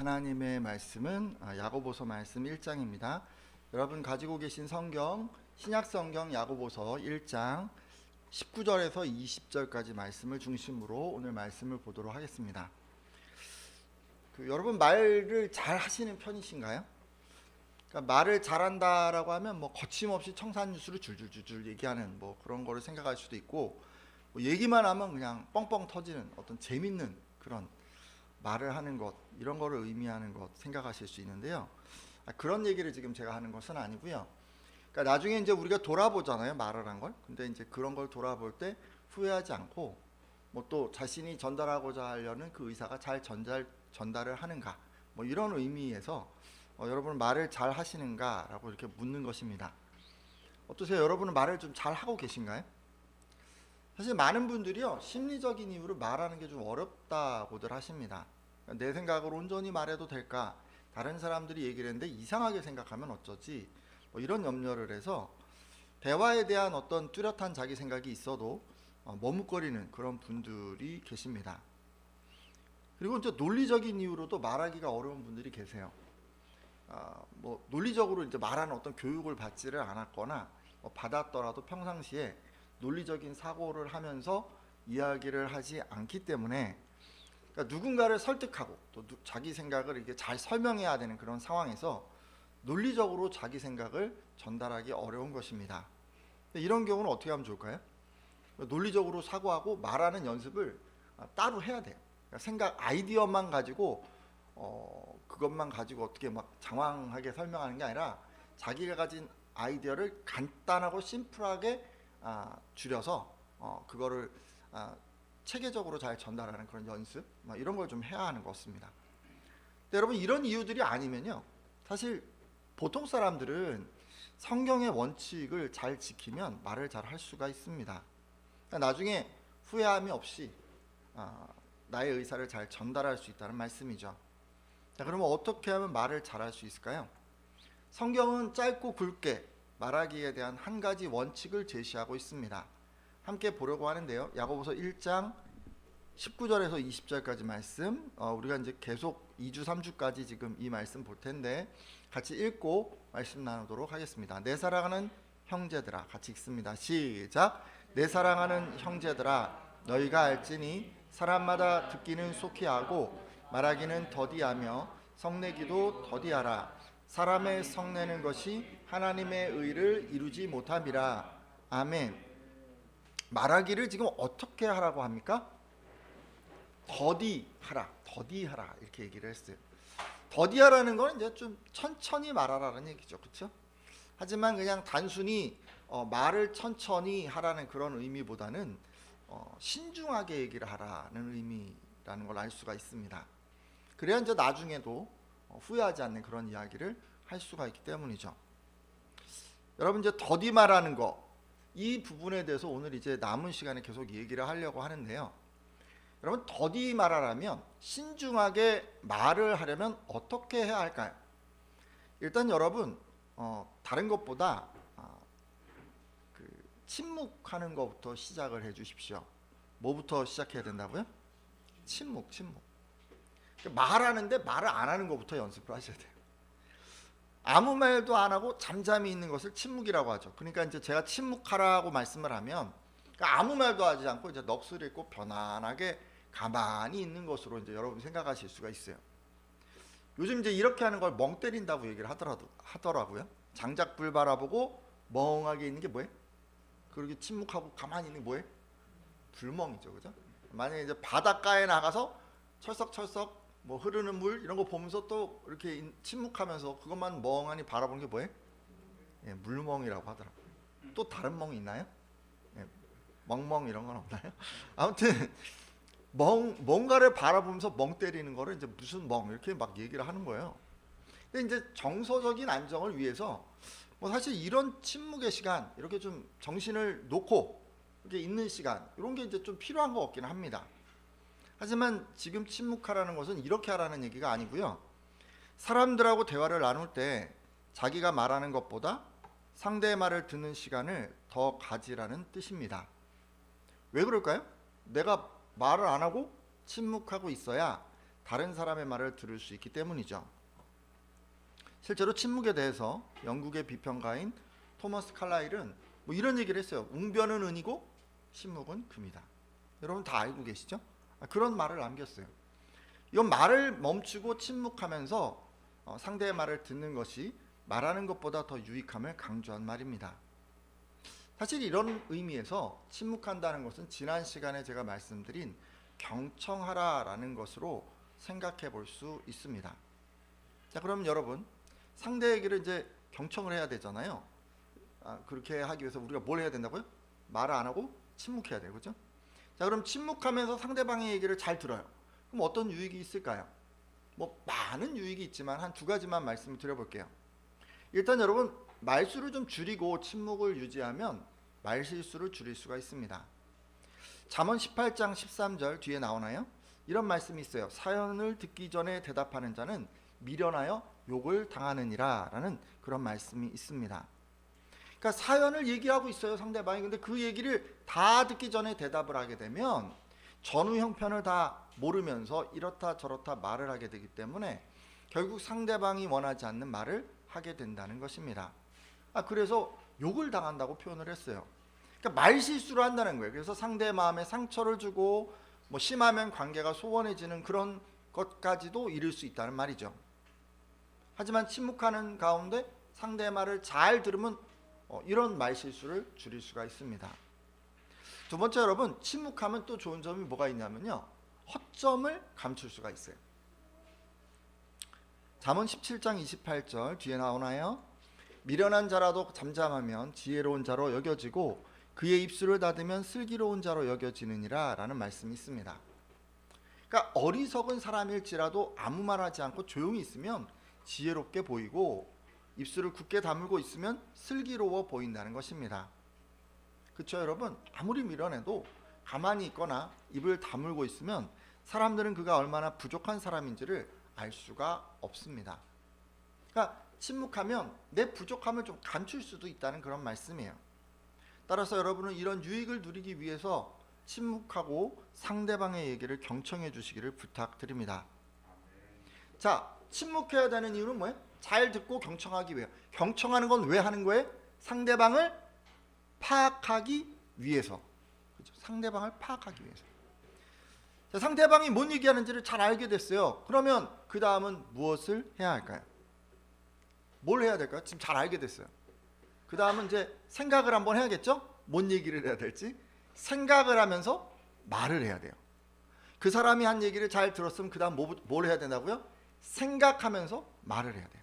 하나님의 말씀은 야고보서 말씀 1장입니다. 여러분 가지고 계신 성경 신약성경 야고보서 1장 19절에서 20절까지 말씀을 중심으로 오늘 말씀을 보도록 하겠습니다. 여러분 말을 잘 하시는 편이신가요? 그러니까 말을 잘한다라고 하면 거침없이 청산유수를 줄줄줄줄 얘기하는 그런 거를 생각할 수도 있고, 얘기만 하면 그냥 뻥뻥 터지는 어떤 재밌는 그런 말을 하는 것, 이런 거를 의미하는 것 생각하실 수 있는데요. 그런 얘기를 지금 제가 하는 것은 아니고요. 그러니까 나중에 이제 우리가 돌아보잖아요, 말을 한 걸. 근데 이제 그런 걸 돌아볼 때 후회하지 않고 또 자신이 전달하고자 하려는 그 의사가 잘 전달을 하는가, 이런 의미에서 여러분은 말을 잘 하시는가라고 이렇게 묻는 것입니다. 어떠세요? 여러분은 말을 좀 잘 하고 계신가요? 사실 많은 분들이요, 심리적인 이유로 말하는 게 좀 어렵다고들 하십니다. 내 생각으로 온전히 말해도 될까? 다른 사람들이 얘기를 했는데 이상하게 생각하면 어쩌지? 이런 염려를 해서 대화에 대한 어떤 뚜렷한 자기 생각이 있어도 머뭇거리는 그런 분들이 계십니다. 그리고 이제 논리적인 이유로도 말하기가 어려운 분들이 계세요. 논리적으로 이제 말하는 어떤 교육을 받지를 않았거나 받았더라도 평상시에 논리적인 사고를 하면서 이야기를 하지 않기 때문에, 그러니까 누군가를 설득하고 또 자기 생각을 이게 잘 설명해야 되는 그런 상황에서 논리적으로 자기 생각을 전달하기 어려운 것입니다. 이런 경우는 어떻게 하면 좋을까요? 논리적으로 사고하고 말하는 연습을 따로 해야 돼요. 그러니까 생각 아이디어만 가지고 그것만 가지고 어떻게 장황하게 설명하는 게 아니라 자기가 가진 아이디어를 간단하고 심플하게 줄여서 그거를 체계적으로 잘 전달하는 그런 연습, 이런 걸 좀 해야 하는 것 같습니다. 근데 여러분, 이런 이유들이 아니면요, 사실 보통 사람들은 성경의 원칙을 잘 지키면 말을 잘 할 수가 있습니다. 그러니까 나중에 후회함이 없이 나의 의사를 잘 전달할 수 있다는 말씀이죠. 자, 그러면 어떻게 하면 말을 잘 할 수 있을까요? 성경은 짧고 굵게 말하기에 대한 한 가지 원칙을 제시하고 있습니다. 함께 보려고 하는데요, 야고보서 1장 19절에서 20절까지 말씀, 우리가 이제 계속 2주 3주까지 지금 이 말씀 볼 텐데 같이 읽고 말씀 나누도록 하겠습니다. 내 사랑하는 형제들아, 같이 읽습니다. 시작. 내 사랑하는 형제들아, 너희가 알지니 사람마다 듣기는 속히 하고 말하기는 더디하며 성내기도 더디하라. 사람의 성내는 것이 하나님의 의를 이루지 못함이라. 아멘. 말하기를 지금 어떻게 하라고 합니까? 더디하라 이렇게 얘기를 했어요. 더디하라는 건 이제 좀 천천히 말하라는 얘기죠, 그렇죠? 하지만 그냥 단순히 말을 천천히 하라는 그런 의미보다는 신중하게 얘기를 하라는 의미라는 걸 알 수가 있습니다. 그래야 이제 나중에도 후회하지 않는 그런 이야기를 할 수가 있기 때문이죠. 여러분, 이제 더디 말하는 거, 이 부분에 대해서 오늘 이제 남은 시간에 계속 얘기를 하려고 하는데요. 여러분, 더디 말하려면, 신중하게 말을 하려면 어떻게 해야 할까요? 일단 여러분, 다른 것보다 침묵하는 것부터 시작을 해 주십시오. 뭐부터 시작해야 된다고요? 침묵. 말하는데 말을 안 하는 것부터 연습을 하셔야 돼요. 아무 말도 안 하고 잠잠히 있는 것을 침묵이라고 하죠. 그러니까 이제 제가 침묵하라고 말씀을 하면, 그러니까 아무 말도 하지 않고 이제 넋을 잃고 편안하게 가만히 있는 것으로 이제 여러분 생각하실 수가 있어요. 요즘 이제 이렇게 하는 걸 멍 때린다고 얘기를 하더라고요. 장작불 바라보고 멍하게 있는 게 뭐예요? 그렇게 침묵하고 가만히 있는 게 뭐예요? 불멍이죠, 그죠? 만약에 이제 바닷가에 나가서 철썩철썩 흐르는 물 이런 거 보면서 또 이렇게 침묵하면서 그것만 멍하니 바라보는 게 뭐예요? 물멍이라고 하더라고요. 또 다른 멍이 있나요? 멍멍 이런 건 없나요? 아무튼 뭔가를 바라보면서 멍 때리는 거를 이제 무슨 멍 이렇게 막 얘기를 하는 거예요. 근데 이제 정서적인 안정을 위해서 사실 이런 침묵의 시간, 이렇게 좀 정신을 놓고 이렇게 있는 시간, 이런 게 이제 좀 필요한 것 같기는 합니다. 하지만 지금 침묵하라는 것은 이렇게 하라는 얘기가 아니고요. 사람들하고 대화를 나눌 때 자기가 말하는 것보다 상대의 말을 듣는 시간을 더 가지라는 뜻입니다. 왜 그럴까요? 내가 말을 안 하고 침묵하고 있어야 다른 사람의 말을 들을 수 있기 때문이죠. 실제로 침묵에 대해서 영국의 비평가인 토머스 칼라일은 뭐 이런 얘기를 했어요. 웅변은 은이고 침묵은 금이다. 여러분 다 알고 계시죠? 그런 말을 남겼어요. 이건 말을 멈추고 침묵하면서 상대의 말을 듣는 것이 말하는 것보다 더 유익함을 강조한 말입니다. 사실 이런 의미에서 침묵한다는 것은 지난 시간에 제가 말씀드린 경청하라라는 것으로 생각해 볼 수 있습니다. 자, 그럼 여러분 상대 얘기를 이제 경청을 해야 되잖아요. 그렇게 하기 위해서 우리가 뭘 해야 된다고요? 말을 안 하고 침묵해야 돼요, 그렇죠? 자, 그럼 침묵하면서 상대방의 얘기를 잘 들어요. 그럼 어떤 유익이 있을까요? 뭐 많은 유익이 있지만 한 두 가지만 말씀을 드려볼게요. 일단 여러분 말수를 좀 줄이고 침묵을 유지하면 말실수를 줄일 수가 있습니다. 잠언 18장 13절 뒤에 나오나요? 이런 말씀이 있어요. 사연을 듣기 전에 대답하는 자는 미련하여 욕을 당하느니라 라는 그런 말씀이 있습니다. 그러니까 사연을 얘기하고 있어요, 상대방이. 근데 그 얘기를 다 듣기 전에 대답을 하게 되면 전후 형편을 다 모르면서 이렇다 저렇다 말을 하게 되기 때문에 결국 상대방이 원하지 않는 말을 하게 된다는 것입니다. 그래서 욕을 당한다고 표현을 했어요. 그러니까 말실수를 한다는 거예요. 그래서 상대의 마음에 상처를 주고 뭐 심하면 관계가 소원해지는 그런 것까지도 이룰 수 있다는 말이죠. 하지만 침묵하는 가운데 상대의 말을 잘 들으면 이런 말실수를 줄일 수가 있습니다. 두 번째, 여러분 침묵하면 또 좋은 점이 뭐가 있냐면요, 허점을 감출 수가 있어요. 잠언 17장 28절 뒤에 나오나요? 미련한 자라도 잠잠하면 지혜로운 자로 여겨지고 그의 입술을 닫으면 슬기로운 자로 여겨지느니라 라는 말씀이 있습니다. 그러니까 어리석은 사람일지라도 아무 말하지 않고 조용히 있으면 지혜롭게 보이고 입술을 굳게 다물고 있으면 슬기로워 보인다는 것입니다. 그렇죠, 여러분? 아무리 미련해도 가만히 있거나 입을 다물고 있으면 사람들은 그가 얼마나 부족한 사람인지를 알 수가 없습니다. 그러니까 침묵하면 내 부족함을 좀 감출 수도 있다는 그런 말씀이에요. 따라서 여러분은 이런 유익을 누리기 위해서 침묵하고 상대방의 얘기를 경청해 주시기를 부탁드립니다. 자, 침묵해야 되는 이유는 뭐예요? 잘 듣고 경청하기 위해. 경청하는 건 왜 하는 거예요? 상대방을 파악하기 위해서. 그렇죠? 상대방을 파악하기 위해서. 자, 상대방이 뭔 얘기하는지를 잘 알게 됐어요. 그러면 그 다음은 무엇을 해야 할까요? 뭘 해야 될까요? 지금 잘 알게 됐어요. 그 다음은 이제 생각을 한번 해야겠죠? 뭔 얘기를 해야 될지. 생각을 하면서 말을 해야 돼요. 그 사람이 한 얘기를 잘 들었으면 그 다음 뭘 해야 된다고요? 생각하면서 말을 해야 돼요.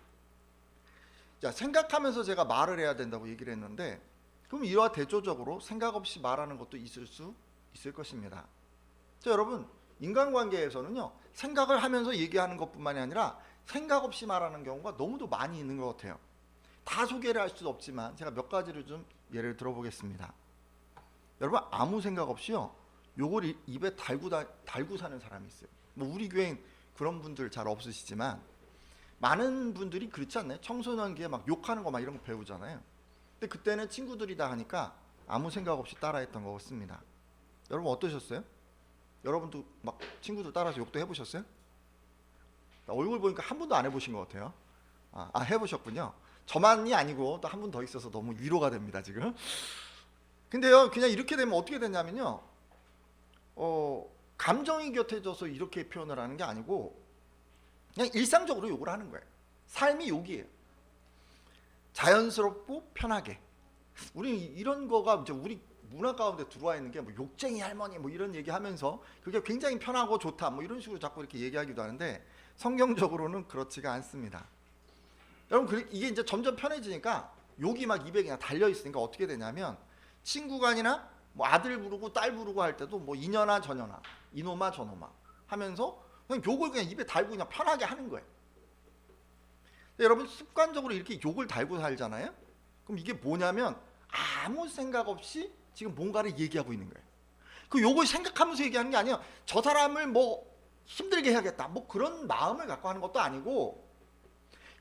자, 생각하면서 제가 말을 해야 된다고 얘기를 했는데, 그럼 이와 대조적으로 생각 없이 말하는 것도 있을 수 있을 것입니다. 자, 여러분 인간관계에서는요, 생각을 하면서 얘기하는 것뿐만이 아니라 생각 없이 말하는 경우가 너무도 많이 있는 것 같아요. 다 소개를 할 수도 없지만 제가 몇 가지를 좀 예를 들어보겠습니다. 여러분 아무 생각 없이요 요걸 입에 달고 사는 사람이 있어요. 뭐 우리 교회엔 그런 분들 잘 없으시지만 많은 분들이 그렇지 않나요? 청소년기에 막 욕하는 거 막 이런 거 배우잖아요. 근데 그때는 친구들이다 하니까 아무 생각 없이 따라했던 것 같습니다. 여러분 어떠셨어요? 여러분도 막 친구들 따라서 욕도 해보셨어요? 얼굴 보니까 한 번도 안 해보신 것 같아요. 해보셨군요. 저만이 아니고 또 한 분 더 있어서 너무 위로가 됩니다 지금. 근데요, 그냥 이렇게 되면 어떻게 되냐면요, 감정이 곁해져서 이렇게 표현을 하는 게 아니고 그냥 일상적으로 욕을 하는 거예요. 삶이 욕이에요. 자연스럽고 편하게. 우리 이런 거가 이제 우리 문화 가운데 들어와 있는 게 뭐 욕쟁이 할머니 뭐 이런 얘기하면서 그게 굉장히 편하고 좋다 뭐 이런 식으로 자꾸 이렇게 얘기하기도 하는데 성경적으로는 그렇지가 않습니다. 여러분 이게 이제 점점 편해지니까 욕이 막 입에 그냥 달려 있으니까 어떻게 되냐면 친구 간이나 뭐 아들 부르고 딸 부르고 할 때도 뭐 이년아 저년아 이놈아 저놈아 하면서 그냥 욕을 그냥 입에 달고 그냥 편하게 하는 거예요. 여러분 습관적으로 이렇게 욕을 달고 살잖아요. 그럼 이게 뭐냐면 아무 생각 없이 지금 뭔가를 얘기하고 있는 거예요. 그 욕을 생각하면서 얘기하는 게 아니에요. 저 사람을 뭐 힘들게 해야겠다 뭐 그런 마음을 갖고 하는 것도 아니고,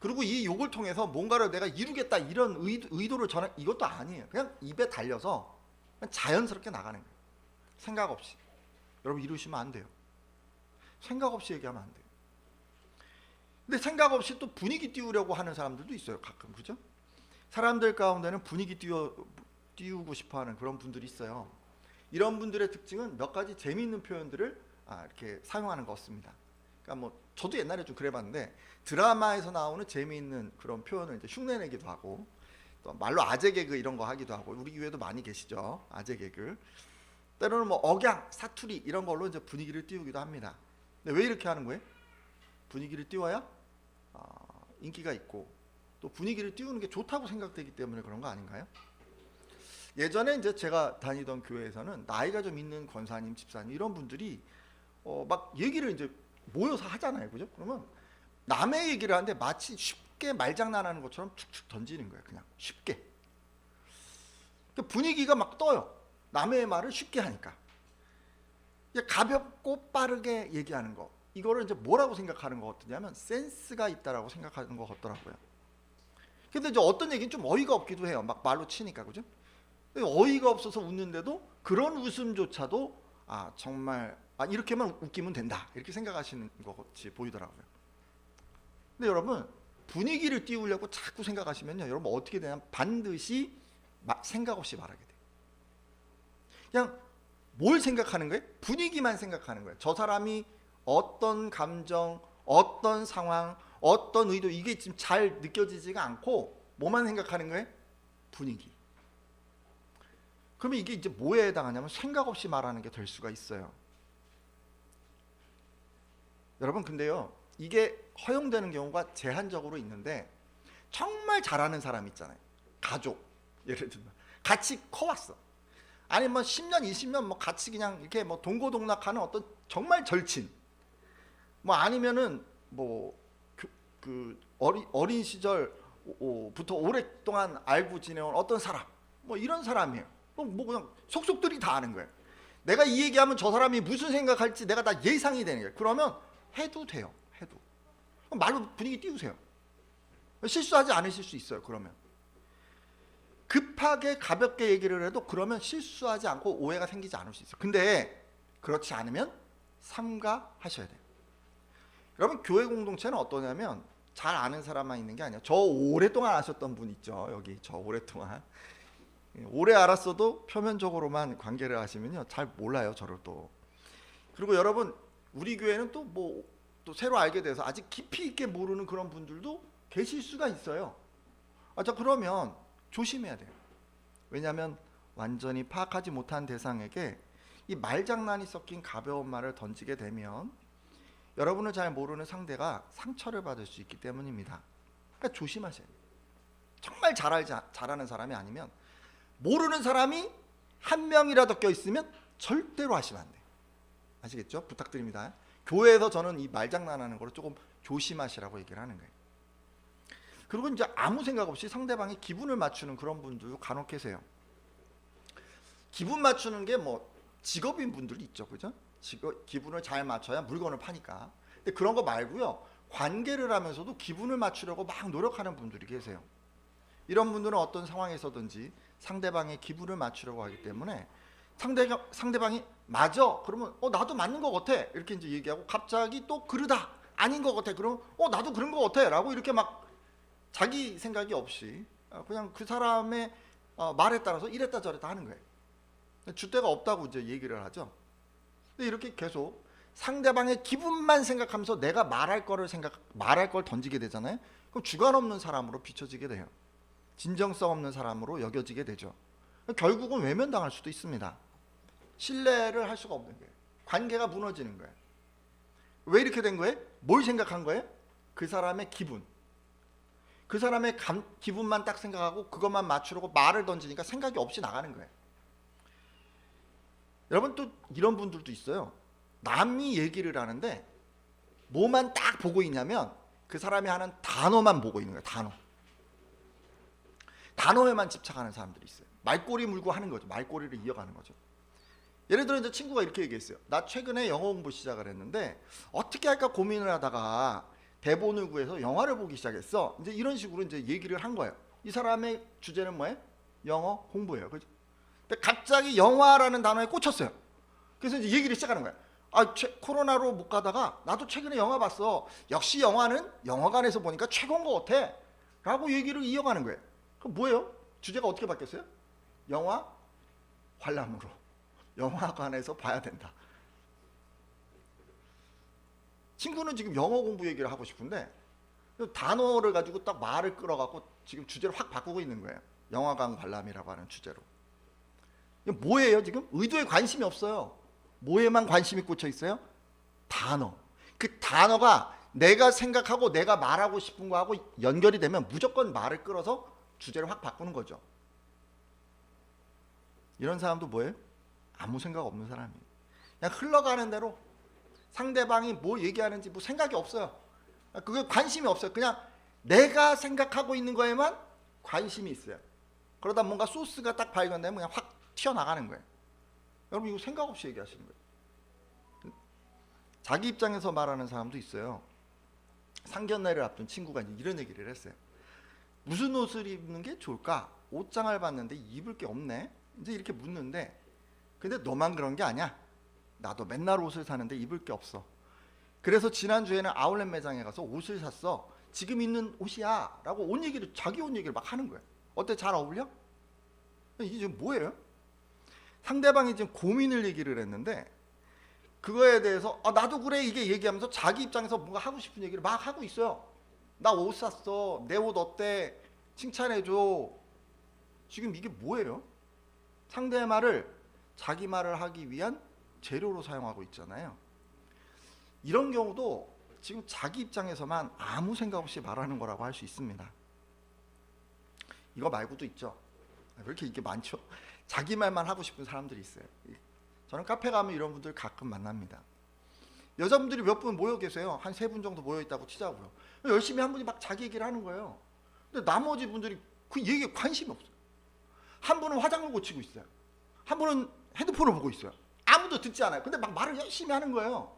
그리고 이 욕을 통해서 뭔가를 내가 이루겠다 이런 의도를 전한 이것도 아니에요. 그냥 입에 달려서 그냥 자연스럽게 나가는 거예요. 생각 없이. 여러분 이러시면 안 돼요. 생각 없이 얘기하면 안 돼요. 근데 생각 없이 또 분위기 띄우려고 하는 사람들도 있어요. 가끔. 그죠? 사람들 가운데는 분위기 띄우고 싶어하는 그런 분들이 있어요. 이런 분들의 특징은 몇 가지 재미있는 표현들을 이렇게 사용하는 것 같습니다. 그러니까 뭐 저도 옛날에 좀 그래봤는데 드라마에서 나오는 재미있는 그런 표현을 이제 흉내내기도 하고 또 말로 아재 개그 이런 거 하기도 하고 우리 교회도 많이 계시죠. 아재 개그. 때로는 뭐 억양, 사투리 이런 걸로 이제 분위기를 띄우기도 합니다. 근데 왜 이렇게 하는 거예요? 분위기를 띄워야 인기가 있고 또 분위기를 띄우는 게 좋다고 생각되기 때문에 그런 거 아닌가요? 예전에 이제 제가 다니던 교회에서는 나이가 좀 있는 권사님, 집사님 이런 분들이 막 얘기를 이제 모여서 하잖아요, 그죠? 그러면 남의 얘기를 하는데 마치 쉽게 말장난하는 것처럼 툭툭 던지는 거예요, 그냥 쉽게. 분위기가 막 떠요. 남의 말을 쉽게 하니까. 가볍고 빠르게 얘기하는 거. 이거를 이제 뭐라고 생각하는 것 같냐면 센스가 있다라고 생각하는 것 같더라고요. 근데 이제 어떤 얘기는 좀 어이가 없기도 해요. 막 말로 치니까, 그죠? 어이가 없어서 웃는데도 그런 웃음조차도 정말 이렇게만 웃기면 된다 이렇게 생각하시는 것 같이 보이더라고요. 근데 여러분 분위기를 띄우려고 자꾸 생각하시면요, 여러분 어떻게 되냐면 반드시 생각 없이 말하게 돼요. 그냥 뭘 생각하는 거예요? 분위기만 생각하는 거예요. 저 사람이 어떤 감정, 어떤 상황, 어떤 의도 이게 지금 잘 느껴지지가 않고 뭐만 생각하는 거예요? 분위기. 그러면 이게 이제 뭐에 해당하냐면 생각 없이 말하는 게 될 수가 있어요. 여러분 근데요, 이게 허용되는 경우가 제한적으로 있는데 정말 잘하는 사람 있잖아요. 가족 예를 들면 같이 커왔어. 아니 뭐 10년 20년 뭐 같이 그냥 이렇게 뭐 동고동락하는 어떤 정말 절친, 뭐 아니면은 뭐 그 어린 시절부터 오랫동안 알고 지내온 어떤 사람, 뭐 이런 사람이에요. 뭐 그냥 속속들이 다 아는 거예요. 내가 이 얘기하면 저 사람이 무슨 생각할지 내가 다 예상이 되는 거예요. 그러면 해도 돼요. 해도 말로 분위기 띄우세요. 실수하지 않으실 수 있어요. 그러면 급하게 가볍게 얘기를 해도 그러면 실수하지 않고 오해가 생기지 않을 수 있어요. 근데 그렇지 않으면 삼가하셔야 돼요. 여러분 교회 공동체는 어떠냐면 잘 아는 사람만 있는 게 아니에요. 저 오랫동안 아셨던 분 있죠. 여기 저 오랫동안 오래 알았어도 표면적으로만 관계를 하시면요 잘 몰라요, 저를 또. 그리고 여러분 우리 교회는 또 뭐 또 새로 알게 돼서 아직 깊이 있게 모르는 그런 분들도 계실 수가 있어요. 자 그러면 조심해야 돼요. 왜냐하면 완전히 파악하지 못한 대상에게 이 말장난이 섞인 가벼운 말을 던지게 되면 여러분을 잘 모르는 상대가 상처를 받을 수 있기 때문입니다. 그러니까 조심하세요. 정말 잘하는 사람이 아니면, 모르는 사람이 한 명이라도 껴있으면 절대로 하시면 안 돼요. 아시겠죠? 부탁드립니다. 교회에서 저는 이 말장난하는 거를 조금 조심하시라고 얘기를 하는 거예요. 그리고 이제 아무 생각 없이 상대방의 기분을 맞추는 그런 분들도 간혹 계세요. 기분 맞추는 게 뭐 직업인 분들이 있죠, 그죠? 기분을 잘 맞춰야 물건을 파니까. 근데 그런 거 말고요, 관계를 하면서도 기분을 맞추려고 막 노력하는 분들이 계세요. 이런 분들은 어떤 상황에서든지 상대방의 기분을 맞추려고 하기 때문에 상대방이 맞아 그러면 나도 맞는 것 같아 이렇게 이제 얘기하고, 갑자기 또 그러다 아닌 것 같아 그러면 나도 그런 것 같아 라고 이렇게 막 자기 생각이 없이 그냥 그 사람의 말에 따라서 이랬다 저랬다 하는 거예요. 줏대가 없다고 이제 얘기를 하죠. 근데 이렇게 계속 상대방의 기분만 생각하면서 내가 말할 걸 던지게 되잖아요. 그럼 주관 없는 사람으로 비춰지게 돼요. 진정성 없는 사람으로 여겨지게 되죠. 결국은 외면당할 수도 있습니다. 신뢰를 할 수가 없는 거예요. 관계가 무너지는 거예요. 왜 이렇게 된 거예요? 뭘 생각한 거예요? 그 사람의 기분. 그 사람의 기분만 딱 생각하고 그것만 맞추려고 말을 던지니까 생각이 없이 나가는 거예요. 여러분 또 이런 분들도 있어요. 남이 얘기를 하는데 뭐만 딱 보고 있냐면 그 사람이 하는 단어만 보고 있는 거예요. 단어에만 집착하는 사람들이 있어요. 말꼬리 물고 하는 거죠. 말꼬리를 이어가는 거죠. 예를 들어 이제 친구가 이렇게 얘기했어요. 나 최근에 영어 공부 시작을 했는데 어떻게 할까 고민을 하다가 대본을 구해서 영화를 보기 시작했어. 이제 이런 식으로 이제 얘기를 한 거예요. 이 사람의 주제는 뭐예요? 영어 공부예요. 그죠? 근데 갑자기 영화라는 단어에 꽂혔어요. 그래서 이제 얘기를 시작하는 거예요. 코로나로 못 가다가 나도 최근에 영화 봤어. 역시 영화는 영화관에서 보니까 최고인 것 같아. 라고 얘기를 이어가는 거예요. 그럼 뭐예요? 주제가 어떻게 바뀌었어요? 영화 관람으로. 영화관에서 봐야 된다. 친구는 지금 영어 공부 얘기를 하고 싶은데 단어를 가지고 딱 말을 끌어갖고 지금 주제를 확 바꾸고 있는 거예요. 영화관 관람이라고 하는 주제로. 이게 뭐예요 지금? 의도에 관심이 없어요. 뭐에만 관심이 꽂혀 있어요? 단어. 그 단어가 내가 생각하고 내가 말하고 싶은 거하고 연결이 되면 무조건 말을 끌어서 주제를 확 바꾸는 거죠. 이런 사람도 뭐예요? 아무 생각 없는 사람이에요. 그냥 흘러가는 대로 상대방이 뭐 얘기하는지 뭐 생각이 없어요. 그게 관심이 없어요. 그냥 내가 생각하고 있는 거에만 관심이 있어요. 그러다 뭔가 소스가 딱 발견되면 그냥 확 튀어나가는 거예요. 여러분 이거 생각 없이 얘기하시는 거예요. 자기 입장에서 말하는 사람도 있어요. 상견례를 앞둔 친구가 이런 얘기를 했어요. 무슨 옷을 입는 게 좋을까? 옷장을 봤는데 입을 게 없네. 이제 이렇게 묻는데 근데 너만 그런 게 아니야. 나도 맨날 옷을 사는데 입을 게 없어. 그래서 지난주에는 아울렛 매장에 가서 옷을 샀어. 지금 입는 옷이야 라고 옷 얘기를 자기 옷 얘기를 막 하는 거예요. 어때? 잘 어울려? 이게 지금 뭐예요? 상대방이 지금 고민을 얘기를 했는데 그거에 대해서 나도 그래 이게 얘기하면서 자기 입장에서 뭔가 하고 싶은 얘기를 막 하고 있어요. 나 옷 샀어. 내 옷 어때? 칭찬해줘. 지금 이게 뭐예요? 상대의 말을 자기 말을 하기 위한 재료로 사용하고 있잖아요. 이런 경우도 지금 자기 입장에서만 아무 생각 없이 말하는 거라고 할 수 있습니다. 이거 말고도 있죠. 왜 이렇게 이게 많죠? 자기 말만 하고 싶은 사람들이 있어요. 저는 카페 가면 이런 분들 가끔 만납니다. 여자분들이 몇 분 모여 계세요. 한 3분 정도 모여 있다고 치자고요. 열심히 한 분이 막 자기 얘기를 하는 거예요. 근데 나머지 분들이 그 얘기에 관심이 없어요. 한 분은 화장을 고치고 있어요. 한 분은 핸드폰을 보고 있어요. 아무도 듣지 않아요. 근데 막 말을 열심히 하는 거예요.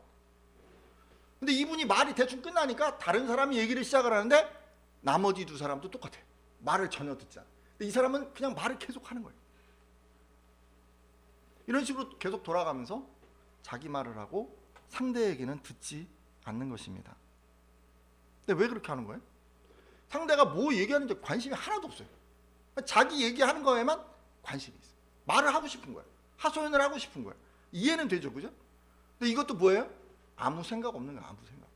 근데 이분이 말이 대충 끝나니까 다른 사람이 얘기를 시작을 하는데 나머지 2사람도 똑같아요. 말을 전혀 듣지 않아요. 근데 이 사람은 그냥 말을 계속 하는 거예요. 이런 식으로 계속 돌아가면서 자기 말을 하고 상대 얘기는 듣지 않는 것입니다. 근데 왜 그렇게 하는 거예요? 상대가 뭐 얘기하는지 관심이 하나도 없어요. 자기 얘기하는 거에만 관심이 있어요. 말을 하고 싶은 거예요. 하소연을 하고 싶은 거예요. 이해는 되죠, 그죠? 근데 이것도 뭐예요? 아무 생각 없는 거예요. 아무 생각.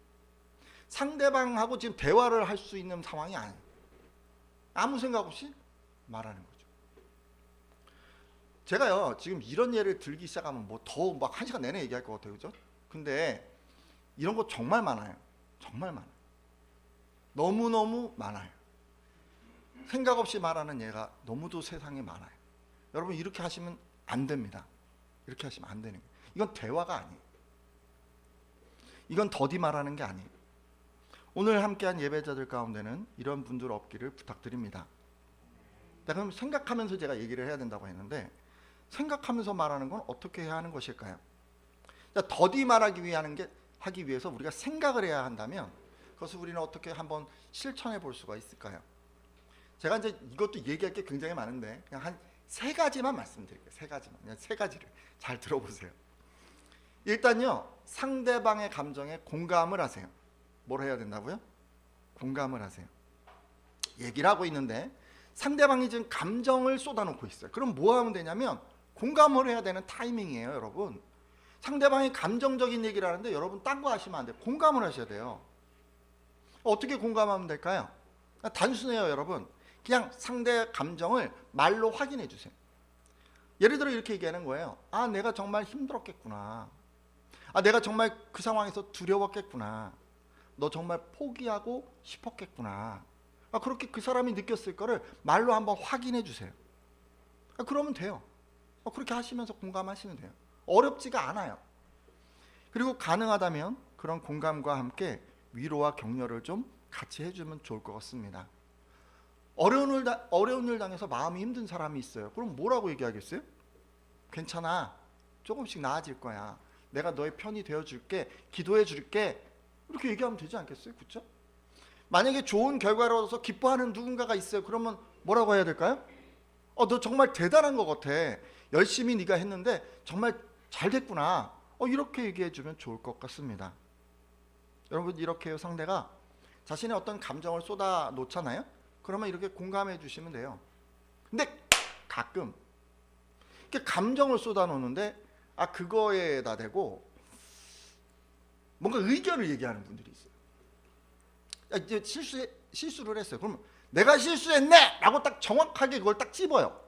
상대방하고 지금 대화를 할 수 있는 상황이 아니에요. 아무 생각 없이 말하는 거죠. 제가요 지금 이런 예를 들기 시작하면 뭐 더 막 1시간 내내 얘기할 것 같아요, 그죠? 근데 이런 거 정말 많아요. 정말 많아요. 너무너무 많아요. 생각 없이 말하는 예가 너무도 세상에 많아요. 여러분 이렇게 하시면 안 됩니다. 이렇게 하시면 안 되는 거예요. 이건 대화가 아니에요. 이건 더디 말하는 게 아니에요. 오늘 함께한 예배자들 가운데는 이런 분들 없기를 부탁드립니다. 그럼 생각하면서 제가 얘기를 해야 된다고 했는데 생각하면서 말하는 건 어떻게 해야 하는 것일까요? 더디 말하기 위해서 우리가 생각을 해야 한다면 그것을 우리는 어떻게 한번 실천해 볼 수가 있을까요? 제가 이제 이것도 얘기할 게 굉장히 많은데 그냥 한 3가지만 말씀드릴게요. 3가지만. 그냥 3가지를 잘 들어보세요. 일단요. 상대방의 감정에 공감을 하세요. 뭘 해야 된다고요? 공감을 하세요. 얘기를 하고 있는데 상대방이 지금 감정을 쏟아놓고 있어요. 그럼 뭐 하면 되냐면 공감을 해야 되는 타이밍이에요, 여러분. 상대방이 감정적인 얘기를 하는데 여러분 딴 거 하시면 안 돼요. 공감을 하셔야 돼요. 어떻게 공감하면 될까요? 단순해요, 여러분. 그냥 상대의 감정을 말로 확인해 주세요. 예를 들어 이렇게 얘기하는 거예요. 내가 정말 힘들었겠구나. 내가 정말 그 상황에서 두려웠겠구나. 너 정말 포기하고 싶었겠구나. 그렇게 그 사람이 느꼈을 거를 말로 한번 확인해 주세요. 그러면 돼요. 그렇게 하시면서 공감하시면 돼요. 어렵지가 않아요. 그리고 가능하다면 그런 공감과 함께 위로와 격려를 좀 같이 해주면 좋을 것 같습니다. 어려운 일 당해서 마음이 힘든 사람이 있어요. 그럼 뭐라고 얘기하겠어요? 괜찮아. 조금씩 나아질 거야. 내가 너의 편이 되어줄게. 기도해 줄게. 이렇게 얘기하면 되지 않겠어요? 그렇죠? 만약에 좋은 결과를 얻어서 기뻐하는 누군가가 있어요. 그러면 뭐라고 해야 될까요? 너 정말 대단한 것 같아. 열심히 네가 했는데 정말 잘 됐구나. 이렇게 얘기해 주면 좋을 것 같습니다. 여러분 이렇게 해요. 상대가 자신의 어떤 감정을 쏟아 놓잖아요. 그러면 이렇게 공감해 주시면 돼요. 근데 가끔 이렇게 감정을 쏟아 놓는데 그거에다 대고 뭔가 의견을 얘기하는 분들이 있어요. 이제 실수를 했어요. 그러면 내가 실수했네! 라고 딱 정확하게 그걸 딱 찝어요.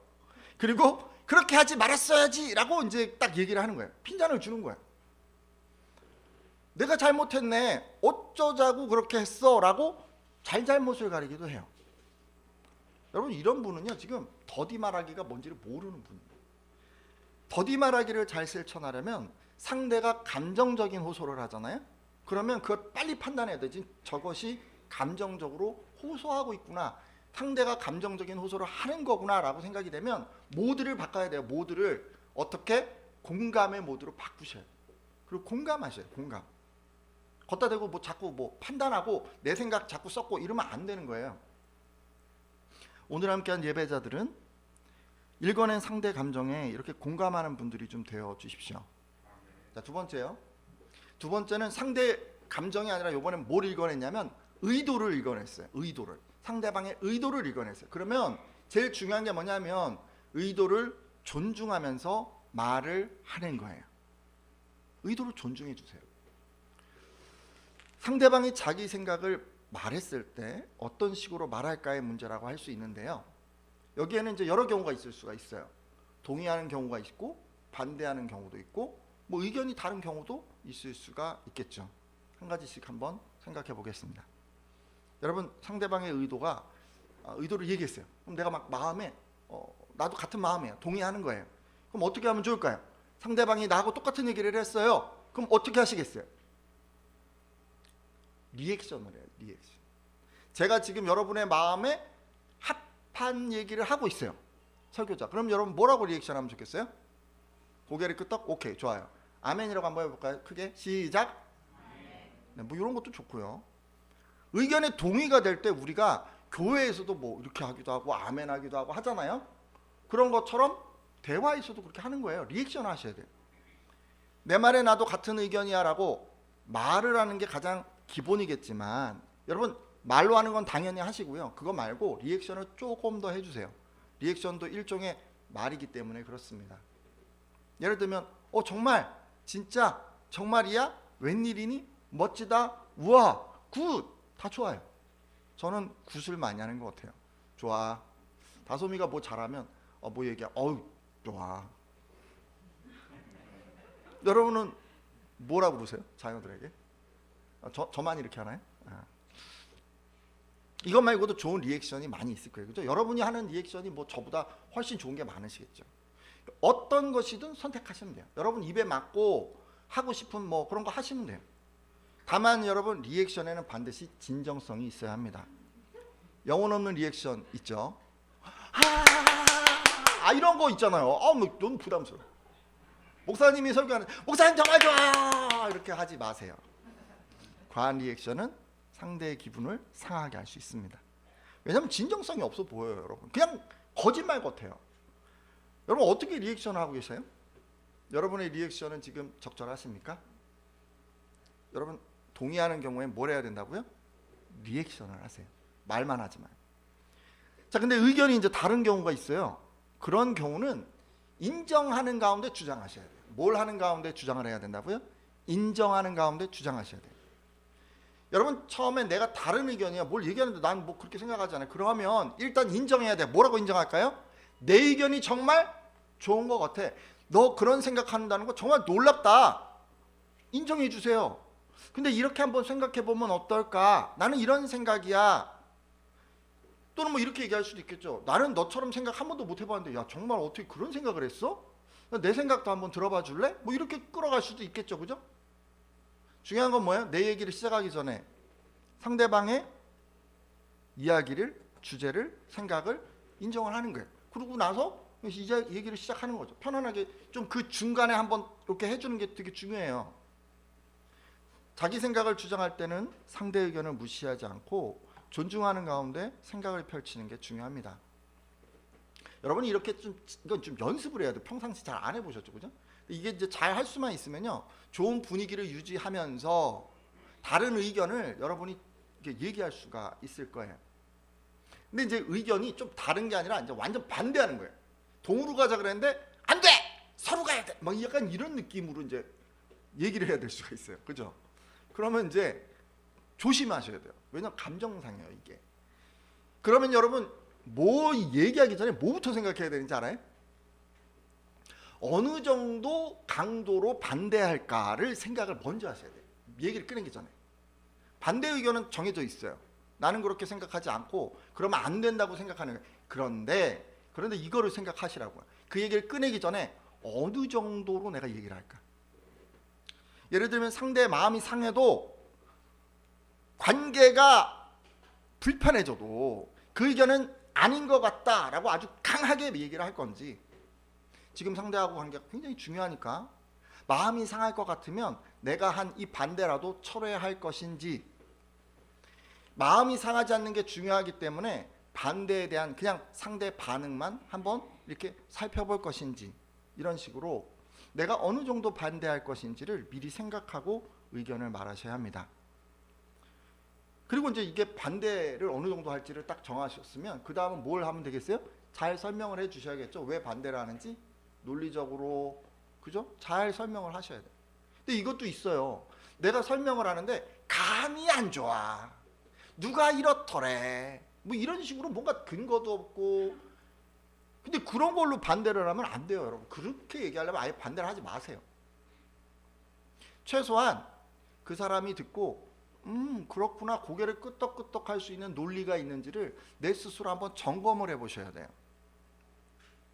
그리고 그렇게 하지 말았어야지! 라고 이제 딱 얘기를 하는 거예요. 핀잔을 주는 거예요. 내가 잘못했네. 어쩌자고 그렇게 했어. 라고 잘못을 가리기도 해요. 여러분 이런 분은요 지금 더디 말하기가 뭔지를 모르는 분이에요. 더디 말하기를 잘 실천하려면 상대가 감정적인 호소를 하잖아요. 그러면 그걸 빨리 판단해야 되지. 저것이 감정적으로 호소하고 있구나. 상대가 감정적인 호소를 하는 거구나 라고 생각이 되면 모드를 바꿔야 돼요. 모드를 어떻게? 공감의 모드로 바꾸셔야 돼요. 그리고 공감하셔야 돼요. 공감. 걷다 대고 뭐 자꾸 뭐 판단하고 내 생각 자꾸 썩고 이러면 안 되는 거예요. 오늘 함께한 예배자들은 읽어낸 상대 감정에 이렇게 공감하는 분들이 좀 되어 주십시오. 자, 두 번째요. 두 번째는 상대 감정이 아니라 이번엔 뭘 읽어냈냐면 의도를 읽어냈어요. 의도를. 상대방의 의도를 읽어냈어요. 그러면 제일 중요한 게 뭐냐면 의도를 존중하면서 말을 하는 거예요. 의도를 존중해 주세요. 상대방이 자기 생각을 말했을 때 어떤 식으로 말할까의 문제라고 할 수 있는데요. 여기에는 이제 여러 경우가 있을 수가 있어요. 동의하는 경우가 있고 반대하는 경우도 있고 뭐 의견이 다른 경우도 있을 수가 있겠죠. 한 가지씩 한번 생각해 보겠습니다. 여러분 상대방의 의도를 얘기했어요. 그럼 내가 막 마음에 나도 같은 마음이에요. 동의하는 거예요. 그럼 어떻게 하면 좋을까요? 상대방이 나하고 똑같은 얘기를 했어요. 그럼 어떻게 하시겠어요? 리액션을 해요. 리액션. 제가 지금 여러분의 마음에 합한 얘기를 하고 있어요. 설교자. 그럼 여러분 뭐라고 리액션하면 좋겠어요? 고개를 끄덕. 오케이, 좋아요. 아멘이라고 한번 해볼까요? 크게 시작. 네, 뭐 이런 것도 좋고요. 의견에 동의가 될 때 우리가 교회에서도 뭐 이렇게 하기도 하고 아멘 하기도 하고 하잖아요. 그런 것처럼 대화에서도 그렇게 하는 거예요. 리액션 하셔야 돼요. 내 말에 나도 같은 의견이야 라고 말을 하는 게 가장 기본이겠지만 여러분 말로 하는 건 당연히 하시고요. 그거 말고 리액션을 조금 더 해주세요. 리액션도 일종의 말이기 때문에 그렇습니다. 예를 들면 정말 진짜 정말이야? 웬일이니? 멋지다? 우와 굿! 다 좋아요. 저는 굿을 많이 하는 것 같아요. 좋아. 다솜이가 뭐 잘하면 뭐 얘기야. 좋아. 여러분은 뭐라고 그러세요? 자녀들에게? 저만 이렇게 하나요? 이것 말고도 좋은 리액션이 많이 있을 거예요. 그죠? 여러분이 하는 리액션이 뭐 저보다 훨씬 좋은 게 많으시겠죠. 어떤 것이든 선택하시면 돼요. 여러분 입에 맞고 하고 싶은 뭐 그런 거 하시면 돼요. 다만 여러분 리액션에는 반드시 진정성이 있어야 합니다. 영혼 없는 리액션 있죠? 이런 거 있잖아요. 뭐 너무 부담스러워. 목사님이 설교하는데 목사님 정말 좋아 이렇게 하지 마세요. 과한 리액션은 상대의 기분을 상하게 할 수 있습니다. 왜냐하면 진정성이 없어 보여요. 여러분 그냥 거짓말 같아요. 여러분 어떻게 리액션을 하고 계세요? 여러분의 리액션은 지금 적절하십니까? 여러분 동의하는 경우에 뭘 해야 된다고요? 리액션을 하세요. 말만 하지 마요. 자, 근데 의견이 이제 다른 경우가 있어요. 그런 경우는 인정하는 가운데 주장하셔야 돼요. 뭘 하는 가운데 주장을 해야 된다고요? 인정하는 가운데 주장하셔야 돼요. 여러분 처음에 내가 다른 의견이야 뭘 얘기하는데 난 뭐 그렇게 생각하지 않아요. 그러면 일단 인정해야 돼. 뭐라고 인정할까요? 내 의견이 정말 좋은 것 같아. 너 그런 생각한다는 거 정말 놀랍다. 인정해 주세요. 근데 이렇게 한번 생각해 보면 어떨까? 나는 이런 생각이야. 또는 뭐 이렇게 얘기할 수도 있겠죠. 나는 너처럼 생각 한 번도 못 해봤는데 야 정말 어떻게 그런 생각을 했어? 내 생각도 한번 들어봐 줄래? 뭐 이렇게 끌어갈 수도 있겠죠. 그죠? 중요한 건 뭐예요? 내 얘기를 시작하기 전에 상대방의 이야기를, 주제를, 생각을 인정을 하는 거예요. 그러고 나서 이제 얘기를 시작하는 거죠. 편안하게 좀 그 중간에 한번 이렇게 해주는 게 되게 중요해요. 자기 생각을 주장할 때는 상대 의견을 무시하지 않고 존중하는 가운데 생각을 펼치는 게 중요합니다. 여러분이 이렇게 이건 좀 연습을 해야 돼. 평상시 잘 안 해보셨죠, 그죠? 이게 이제 잘 할 수만 있으면요, 좋은 분위기를 유지하면서 다른 의견을 여러분이 이렇게 얘기할 수가 있을 거예요. 근데 이제 의견이 좀 다른 게 아니라 이제 완전 반대하는 거예요. 동으로 가자 그랬는데 안 돼, 서로 가야 돼. 막 약간 이런 느낌으로 이제 얘기를 해야 될 수가 있어요, 그죠? 그러면 이제 조심하셔야 돼요. 왜냐면 감정상해요, 이게. 그러면 여러분 뭐 얘기하기 전에 뭐부터 생각해야 되는지 알아요? 어느 정도 강도로 반대할까를 생각을 먼저 하셔야 돼요. 얘기를 꺼내기 전에. 반대 의견은 정해져 있어요. 나는 그렇게 생각하지 않고 그러면 안 된다고 생각하는 거예요. 그런데 이거를 생각하시라고요. 그 얘기를 꺼내기 전에 어느 정도로 내가 얘기를 할까? 예를 들면 상대의 마음이 상해도 관계가 불편해져도 그 의견은 아닌 것 같다라고 아주 강하게 얘기를 할 건지, 지금 상대하고 관계가 굉장히 중요하니까 마음이 상할 것 같으면 내가 한 이 반대라도 철회할 것인지, 마음이 상하지 않는 게 중요하기 때문에 반대에 대한 그냥 상대 반응만 한번 이렇게 살펴볼 것인지, 이런 식으로 내가 어느 정도 반대할 것인지를 미리 생각하고 의견을 말하셔야 합니다. 그리고 이제 이게 반대를 어느 정도 할지를 딱 정하셨으면 그 다음은 뭘 하면 되겠어요? 잘 설명을 해 주셔야겠죠. 왜 반대를 하는지 논리적으로, 그죠? 잘 설명을 하셔야 돼요. 근데 이것도 있어요. 내가 설명을 하는데 감이 안 좋아, 누가 이렇더래, 뭐 이런 식으로 뭔가 근거도 없고. 근데 그런 걸로 반대를 하면 안 돼요, 여러분. 그렇게 얘기하려면 아예 반대를 하지 마세요. 최소한 그 사람이 듣고 그렇구나, 고개를 끄덕끄덕 할 수 있는 논리가 있는지를 내 스스로 한번 점검을 해보셔야 돼요.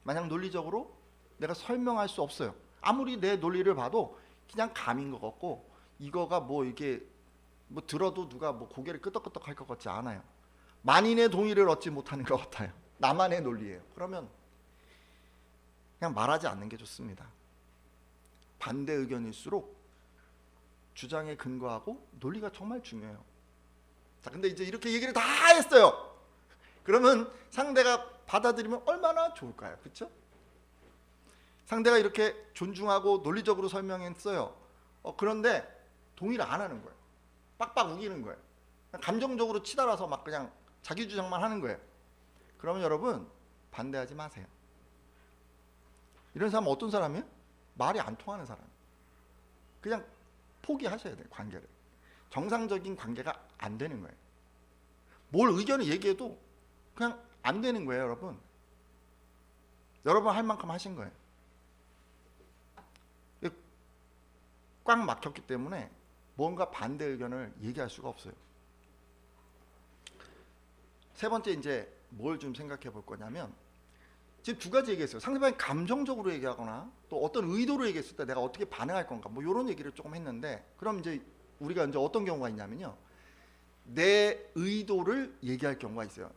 만약 논리적으로 내가 설명할 수 없어요, 아무리 내 논리를 봐도 그냥 감인 것 같고, 이거가 뭐 이게 뭐 들어도 누가 뭐 고개를 끄덕끄덕 할 것 같지 않아요. 만인의 동의를 얻지 못하는 것 같아요. 나만의 논리예요. 그러면 그냥 말하지 않는 게 좋습니다. 반대 의견일수록 주장에 근거하고 논리가 정말 중요해요. 자, 근데 이제 이렇게 얘기를 다 했어요. 그러면 상대가 받아들이면 얼마나 좋을까요? 그렇죠? 상대가 이렇게 존중하고 논리적으로 설명했어요. 그런데 동의를 안 하는 거예요. 빡빡 우기는 거예요. 감정적으로 치달아서 막 그냥 자기 주장만 하는 거예요. 그러면 여러분 반대하지 마세요. 이런 사람은 어떤 사람이에요? 말이 안 통하는 사람. 그냥 포기하셔야 돼요, 관계를. 정상적인 관계가 안 되는 거예요. 뭘 의견을 얘기해도 그냥 안 되는 거예요, 여러분. 여러분 할 만큼 하신 거예요. 꽉 막혔기 때문에 뭔가 반대 의견을 얘기할 수가 없어요. 세 번째, 이제 뭘 좀 생각해 볼 거냐면, 지금 두 가지 얘기했어요. 상대방이 감정적으로 얘기하거나 또 어떤 의도로 얘기했을 때 내가 어떻게 반응할 건가, 뭐 이런 얘기를 조금 했는데, 그럼 이제 우리가 이제 어떤 경우가 있냐면요, 내 의도를 얘기할 경우가 있어요.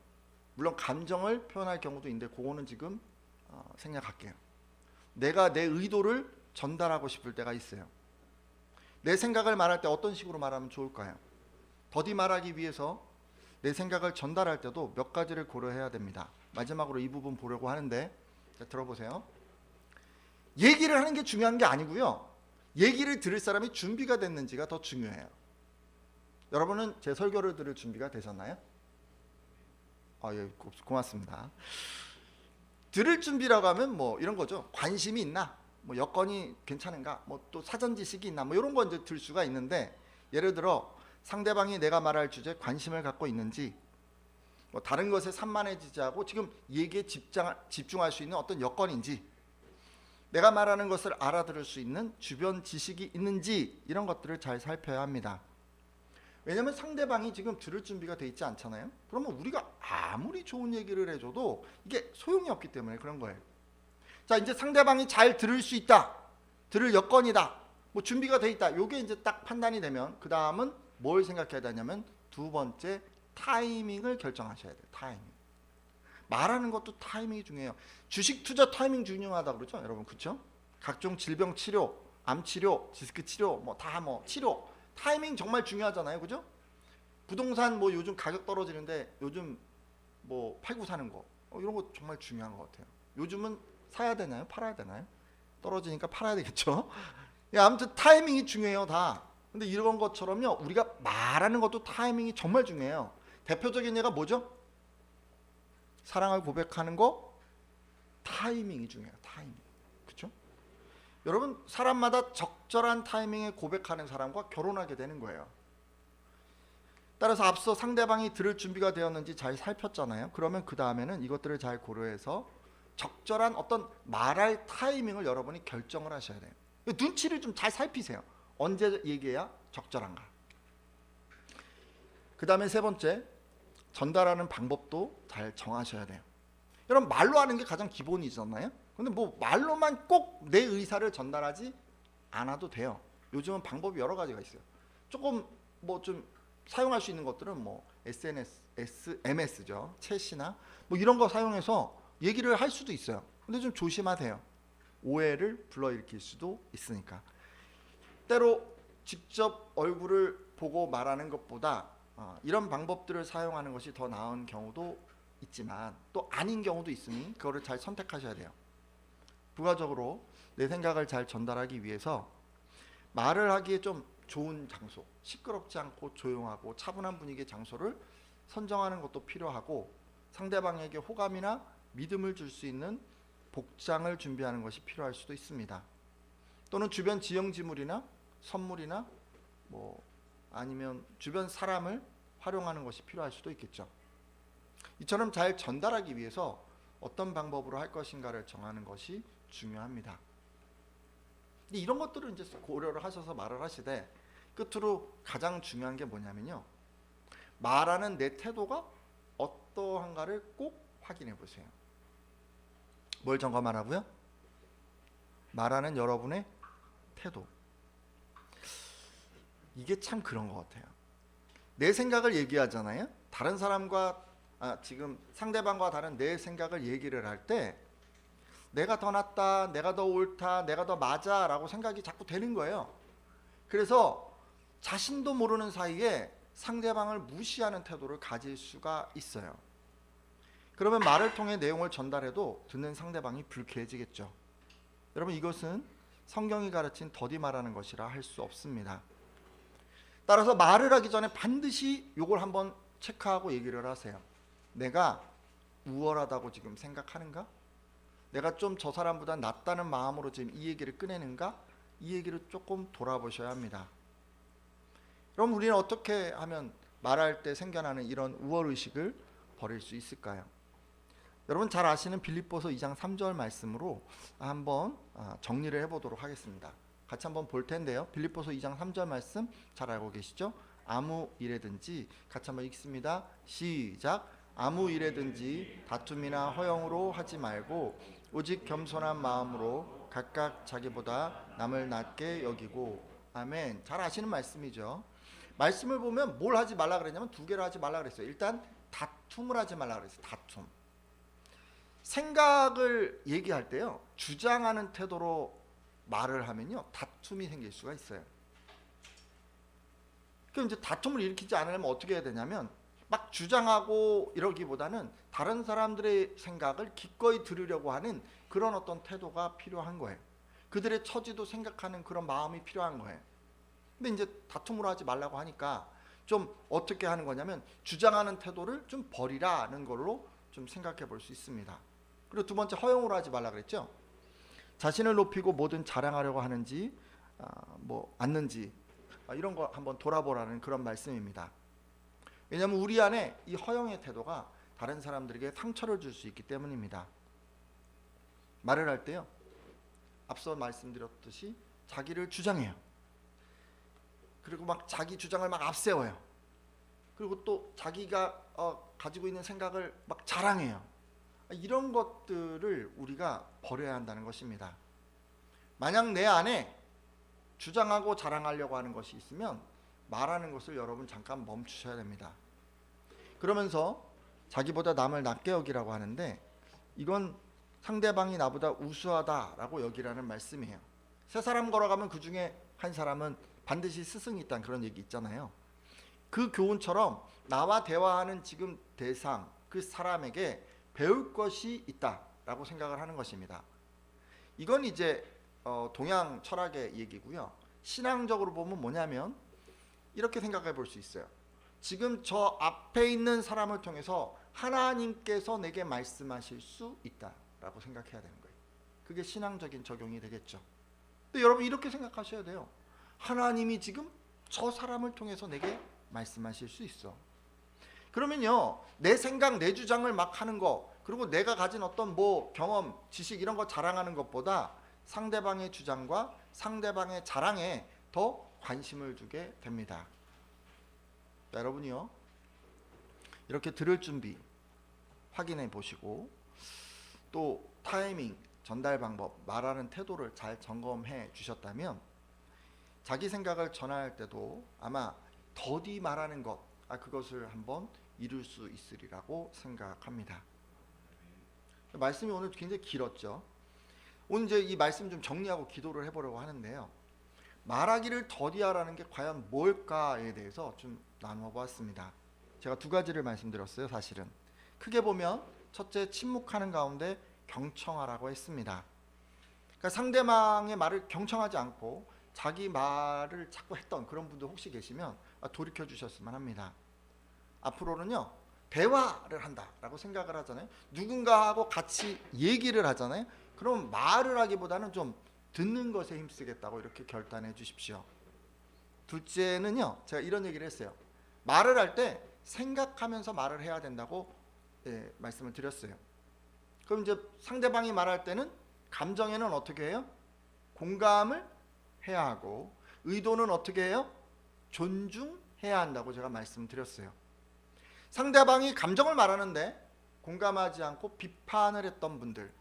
물론 감정을 표현할 경우도 있는데 그거는 지금 생략할게요. 내가 내 의도를 전달하고 싶을 때가 있어요. 내 생각을 말할 때 어떤 식으로 말하면 좋을까요? 더디 말하기 위해서 내 생각을 전달할 때도 몇 가지를 고려해야 됩니다. 마지막으로 이 부분 보려고 하는데, 자, 들어보세요. 얘기를 하는 게 중요한 게 아니고요, 얘기를 들을 사람이 준비가 됐는지가 더 중요해요. 여러분은 제 설교를 들을 준비가 되셨나요? 예, 고맙습니다. 들을 준비라고 하면 뭐 이런 거죠. 관심이 있나? 뭐 여건이 괜찮은가? 뭐 또 사전 지식이 있나? 뭐 이런 거 이제 들 수가 있는데, 예를 들어 상대방이 내가 말할 주제에 관심을 갖고 있는지, 뭐 다른 것에 산만해지지 않고 지금 얘기에 집중할 수 있는 어떤 여건인지, 내가 말하는 것을 알아들을 수 있는 주변 지식이 있는지, 이런 것들을 잘 살펴야 합니다. 왜냐하면 상대방이 지금 들을 준비가 돼 있지 않잖아요. 그러면 우리가 아무리 좋은 얘기를 해줘도 이게 소용이 없기 때문에 그런 거예요. 자, 이제 상대방이 잘 들을 수 있다, 들을 여건이다, 뭐 준비가 돼 있다, 요게 이제 딱 판단이 되면 그 다음은 뭘 생각해야 되냐면, 두 번째, 타이밍을 결정하셔야 돼요. 타이밍. 말하는 것도 타이밍이 중요해요. 주식 투자 타이밍 중요하다 그러죠, 여러분. 그렇죠? 각종 질병 치료, 암 치료, 디스크 치료, 뭐 다 뭐 치료, 타이밍 정말 중요하잖아요. 그죠? 부동산 뭐 요즘 가격 떨어지는데 요즘 뭐 팔고 사는 거, 이런 거 정말 중요한 것 같아요. 요즘은 사야 되나요? 팔아야 되나요? 떨어지니까 팔아야 되겠죠. 아무튼 타이밍이 중요해요, 다. 근데 이런 것처럼요, 우리가 말하는 것도 타이밍이 정말 중요해요. 대표적인 예가 뭐죠? 사랑을 고백하는 거 타이밍이 중요해요. 타이밍. 그렇죠? 여러분, 사람마다 적절한 타이밍에 고백하는 사람과 결혼하게 되는 거예요. 따라서 앞서 상대방이 들을 준비가 되었는지 잘 살폈잖아요. 그러면 그 다음에는 이것들을 잘 고려해서 적절한 어떤 말할 타이밍을 여러분이 결정을 하셔야 돼요. 눈치를 좀 잘 살피세요. 언제 얘기해야 적절한가. 그 다음에 세 번째, 전달하는 방법도 잘 정하셔야 돼요. 여러분, 말로 하는 게 가장 기본이잖아요. 근데 뭐 말로만 꼭 내 의사를 전달하지 않아도 돼요. 요즘은 방법이 여러 가지가 있어요. 조금 뭐 좀 사용할 수 있는 것들은 뭐 MS죠. 챗이나 뭐 이런 거 사용해서 얘기를 할 수도 있어요. 근데 좀 조심하세요. 오해를 불러일으킬 수도 있으니까. 때로 직접 얼굴을 보고 말하는 것보다 이런 방법들을 사용하는 것이 더 나은 경우도 있지만 또 아닌 경우도 있으니 그거를 잘 선택하셔야 돼요. 부가적으로 내 생각을 잘 전달하기 위해서 말을 하기에 좀 좋은 장소, 시끄럽지 않고 조용하고 차분한 분위기의 장소를 선정하는 것도 필요하고, 상대방에게 호감이나 믿음을 줄 수 있는 복장을 준비하는 것이 필요할 수도 있습니다. 또는 주변 지형지물이나 선물이나 뭐 아니면 주변 사람을 활용하는 것이 필요할 수도 있겠죠. 이처럼 잘 전달하기 위해서 어떤 방법으로 할 것인가를 정하는 것이 중요합니다. 근데 이런 것들을 이제 고려를 하셔서 말을 하시되, 끝으로 가장 중요한 게 뭐냐면요, 말하는 내 태도가 어떠한가를 꼭 확인해 보세요. 뭘 점검하라고요? 말하는 여러분의 태도. 이게 참 그런 것 같아요. 내 생각을 얘기하잖아요. 다른 사람과 지금 상대방과 다른 내 생각을 얘기를 할 때 내가 더 낫다, 내가 더 옳다, 내가 더 맞아 라고 생각이 자꾸 되는 거예요. 그래서 자신도 모르는 사이에 상대방을 무시하는 태도를 가질 수가 있어요. 그러면 말을 통해 내용을 전달해도 듣는 상대방이 불쾌해지겠죠. 여러분, 이것은 성경이 가르친 더디 말하는 것이라 할 수 없습니다. 따라서 말을 하기 전에 반드시 이걸 한번 체크하고 얘기를 하세요. 내가 우월하다고 지금 생각하는가? 내가 좀 저 사람보다 낫다는 마음으로 지금 이 얘기를 꺼내는가? 이 얘기를 조금 돌아보셔야 합니다. 그럼 우리는 어떻게 하면 말할 때 생겨나는 이런 우월의식을 버릴 수 있을까요? 여러분 잘 아시는 빌립보서 2장 3절 말씀으로 한번 정리를 해보도록 하겠습니다. 같이 한번 볼 텐데요. 빌립보서 2장 3절 말씀 잘 알고 계시죠? 아무 일에든지, 같이 한번 읽습니다. 시작. 아무 일에든지 다툼이나 허영으로 하지 말고 오직 겸손한 마음으로 각각 자기보다 남을 낮게 여기고. 아멘. 잘 아시는 말씀이죠. 말씀을 보면 뭘 하지 말라 그랬냐면 두 개를 하지 말라 그랬어요. 일단 다툼을 하지 말라 그랬어요. 다툼. 생각을 얘기할 때요, 주장하는 태도로 말을 하면요, 다툼이 생길 수가 있어요. 그럼 이제 다툼을 일으키지 않으려면 어떻게 해야 되냐면, 막 주장하고 이러기보다는 다른 사람들의 생각을 기꺼이 들으려고 하는 그런 어떤 태도가 필요한 거예요. 그들의 처지도 생각하는 그런 마음이 필요한 거예요. 근데 이제 다툼을 하지 말라고 하니까 좀 어떻게 하는 거냐면, 주장하는 태도를 좀 버리라는 걸로 좀 생각해 볼 수 있습니다. 그리고 두 번째, 허용으로 하지 말라 그랬죠. 자신을 높이고 뭐든 자랑하려고 하는지 뭐 않는지 이런 거 한번 돌아보라는 그런 말씀입니다. 왜냐하면 우리 안에 이 허영의 태도가 다른 사람들에게 상처를 줄 수 있기 때문입니다. 말을 할 때요, 앞서 말씀드렸듯이 자기를 주장해요. 그리고 막 자기 주장을 막 앞세워요. 그리고 또 자기가 가지고 있는 생각을 막 자랑해요. 이런 것들을 우리가 버려야 한다는 것입니다. 만약 내 안에 주장하고 자랑하려고 하는 것이 있으면 말하는 것을 여러분 잠깐 멈추셔야 됩니다. 그러면서 자기보다 남을 낮게 여기라고 하는데, 이건 상대방이 나보다 우수하다라고 여기라는 말씀이에요. 세 사람 걸어가면 그 중에 한 사람은 반드시 스승이 있다는 그런 얘기 있잖아요. 그 교훈처럼 나와 대화하는 지금 대상, 그 사람에게 배울 것이 있다라고 된다라고 생각을 하는 것입니다. 이건 이제 동양 철학의 얘기고요. 신앙적으로 보면 뭐냐면 이렇게 생각해 볼 수 있어요. 지금 저 앞에 있는 사람을 통해서 하나님께서 내게 말씀하실 수 있다라고 생각해야 되는 거예요. 그게 신앙적인 적용이 되겠죠. 근데 여러분 이렇게 생각하셔야 돼요. 하나님이 지금 저 사람을 통해서 내게 말씀하실 수 있어. 그러면요, 내 생각, 내 주장을 막 하는 거, 그리고 내가 가진 어떤 뭐 경험, 지식 이런 거 자랑하는 것보다 상대방의 주장과 상대방의 자랑에 더 관심을 두게 됩니다. 여러분이요, 이렇게 들을 준비 확인해 보시고 또 타이밍, 전달 방법, 말하는 태도를 잘 점검해 주셨다면 자기 생각을 전할 때도 아마 더디 말하는 것, 그것을 한번 이룰 수 있으리라고 생각합니다. 말씀이 오늘 굉장히 길었죠. 오늘 이제 이 말씀 좀 정리하고 기도를 해보려고 하는데요. 말하기를 더디하라는 게 과연 뭘까에 대해서 좀 나누어 보았습니다. 제가 두 가지를 말씀드렸어요. 사실은 크게 보면 첫째, 침묵하는 가운데 경청하라고 했습니다. 그러니까 상대방의 말을 경청하지 않고 자기 말을 자꾸 했던 그런 분들 혹시 계시면 돌이켜 주셨으면 합니다. 앞으로는요, 대화를 한다라고 생각을 하잖아요. 누군가하고 같이 얘기를 하잖아요. 그럼 말을 하기보다는 좀 듣는 것에 힘쓰겠다고 이렇게 결단해 주십시오. 둘째는요, 제가 이런 얘기를 했어요. 말을 할 때 생각하면서 말을 해야 된다고 말씀을 드렸어요. 그럼 이제 상대방이 말할 때는 감정에는 어떻게 해요? 공감을 해야 하고 의도는 어떻게 해요? 존중해야 한다고 제가 말씀드렸어요. 상대방이 감정을 말하는데 공감하지 않고 비판을 했던 분들,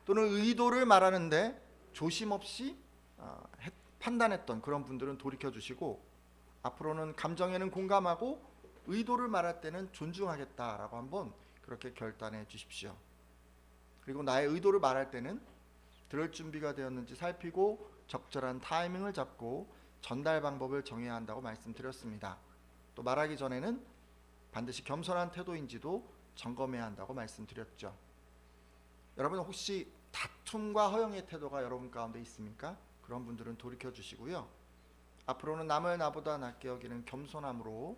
또는 의도를 말하는데 조심 없이 판단했던 그런 분들은 돌이켜 주시고, 앞으로는 감정에는 공감하고 의도를 말할 때는 존중하겠다라고 한번 그렇게 결단해 주십시오. 그리고 나의 의도를 말할 때는 들을 준비가 되었는지 살피고 적절한 타이밍을 잡고 전달 방법을 정해야 한다고 말씀드렸습니다. 또 말하기 전에는 반드시 겸손한 태도인지도 점검해야 한다고 말씀드렸죠. 여러분 혹시 다툼과 허영의 태도가 여러분 가운데 있습니까? 그런 분들은 돌이켜 주시고요. 앞으로는 남을 나보다 낫게 여기는 겸손함으로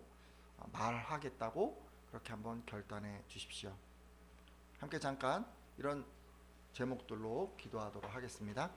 말하겠다고 그렇게 한번 결단해 주십시오. 함께 잠깐 이런 제목들로 기도하도록 하겠습니다.